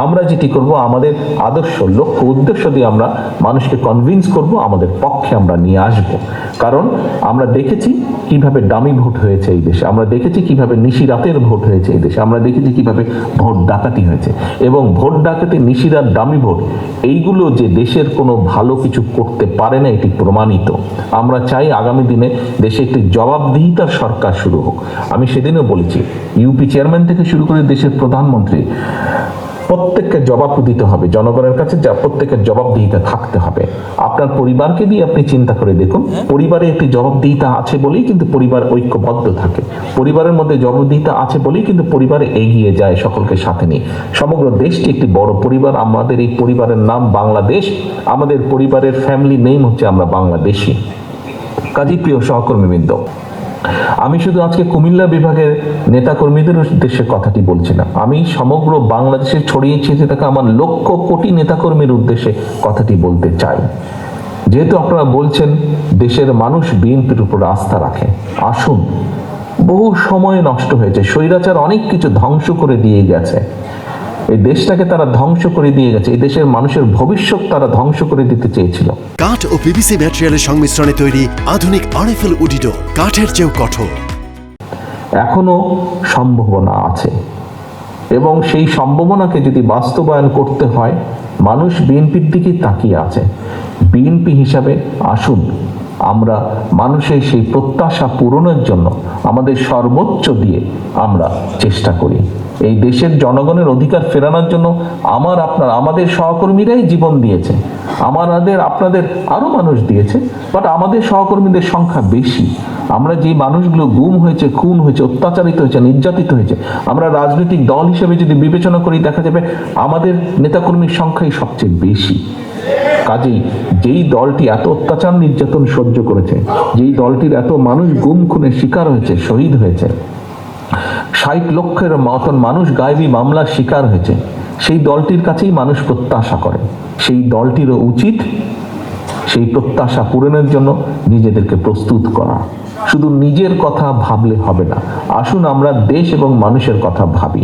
আমরা যেটি করব, আমাদের আদর্শ লক্ষ্য উদ্দেশ্য দিয়ে আমরা মানুষকে কনভিন্স করব, আমাদের পক্ষে আমরা নিয়ে আসব। কারণ আমরা দেখেছি কিভাবে ডামি ভোট হয়েছে এই দেশে, আমরা দেখেছি কিভাবে নিশিরাতের ভোট হয়েছে এই দেশে, আমরা দেখেছি কিভাবে ভোট ডাকাতি হয়েছে। এবং ভোট ডাকাতি, নিশিরাত, ডামি ভোট, এইগুলো যে দেশের কোনো ভালো কিছু করতে পারে না, এটি প্রমাণিত। আমরা চাই আগামী দিনে দেশে একটি জবাবদিহিতার সরকার শুরু হোক। আমি সেদিনও বলেছি, ইউপি চেয়ারম্যান থেকে শুরু করে দেশের প্রধানমন্ত্রী, প্রত্যেককে জবাব দিতে হবে জনগণের কাছে, যা প্রত্যেকের জবাবদিহিতা থাকতে হবে। আপনার পরিবারকে দিয়ে আপনি চিন্তা করে দেখুন, পরিবারে একটি জবাবদিহিতা আছে বলেই কিন্তু পরিবার ঐক্যবদ্ধ থাকে, পরিবারের মধ্যে জবাবদিহিতা আছে বলেই কিন্তু পরিবার এগিয়ে যায় সকলকে সাথে নিয়ে। সমগ্র দেশটি একটি বড় পরিবার, আমাদের এই পরিবারের নাম বাংলাদেশ, আমাদের পরিবারের ফ্যামিলি নেম হচ্ছে আমরা বাংলাদেশি। কাজী প্রিয় সহকর্মীবৃন্দ, আমি শুধু আজকে কুমিল্লা বিভাগের নেতাকর্মীদের উদ্দেশ্যে কথাটি বলছি না, আমি সমগ্র বাংলাদেশে ছড়িয়ে ছিটিয়ে থাকা আমার লক্ষ কোটি নেতাকর্মীর উদ্দেশ্যে কথাটি বলতে চাই। যেহেতু আপনারা বলছেন দেশের মানুষ বিএনপির উপর আস্থা রাখে, আসুন, বহু সময় নষ্ট হয়েছে, স্বৈরাচার অনেক কিছু ধ্বংস করে দিয়ে গেছে, এই দেশটাকে তারা ধ্বংস করে দিয়ে গেছে, এই দেশের মানুষের ভবিষ্যৎ তারা ধ্বংস করে দিতে চেয়েছিল। কাঠ ও পিভিসি ম্যাটেরিয়ালের সংমিশ্রণে তৈরি আধুনিক আরএফএল উডিডো, কাঠের চেয়েও কঠোর। এখনো সম্ভাবনা আছে এবং সেই সম্ভাবনাকে যদি বাস্তবায়ন করতে হয়, মানুষ বিএনপির দিকে তাকিয়ে আছে। বিএনপি হিসাবে আসুন আমরা মানুষের সেই প্রত্যাশা পূরণের জন্য আমাদের সর্বোচ্চ দিয়ে আমরা চেষ্টা করি। এই দেশের জনগণের অধিকার ফেরানোর জন্য আমাদের সহকর্মীরাই জীবন দিয়েছে, আপনাদের আরো মানুষ দিয়েছে, বাট আমাদের সহকর্মীদের সংখ্যা বেশি। আমরা যে মানুষগুলো গুম হয়েছে, খুন হয়েছে, অত্যাচারিত হয়েছে, নির্যাতিত হয়েছে, আমরা রাজনৈতিক দল হিসেবে যদি বিবেচনা করি, দেখা যাবে আমাদের নেতাকর্মীর সংখ্যাই সবচেয়ে বেশি। কাজেই যেই দলটি এত অত্যাচার নির্যাতন সহ্য করেছে, যেই দলটির এত মানুষ গুম খুনের শিকার হয়েছে, শহীদ হয়েছে, 60 লক্ষের মতন মানুষ গায়েবী মামলার শিকার হয়েছে, সেই দলটির কাছেই মানুষ প্রত্যাশা করে। সেই দলটিরও উচিত সেই প্রত্যাশা পূরণের জন্য নিজেদেরকে প্রস্তুত করা। শুধু নিজের কথা ভাবলে হবে না, আসুন আমরা দেশ এবং মানুষের কথা ভাবি।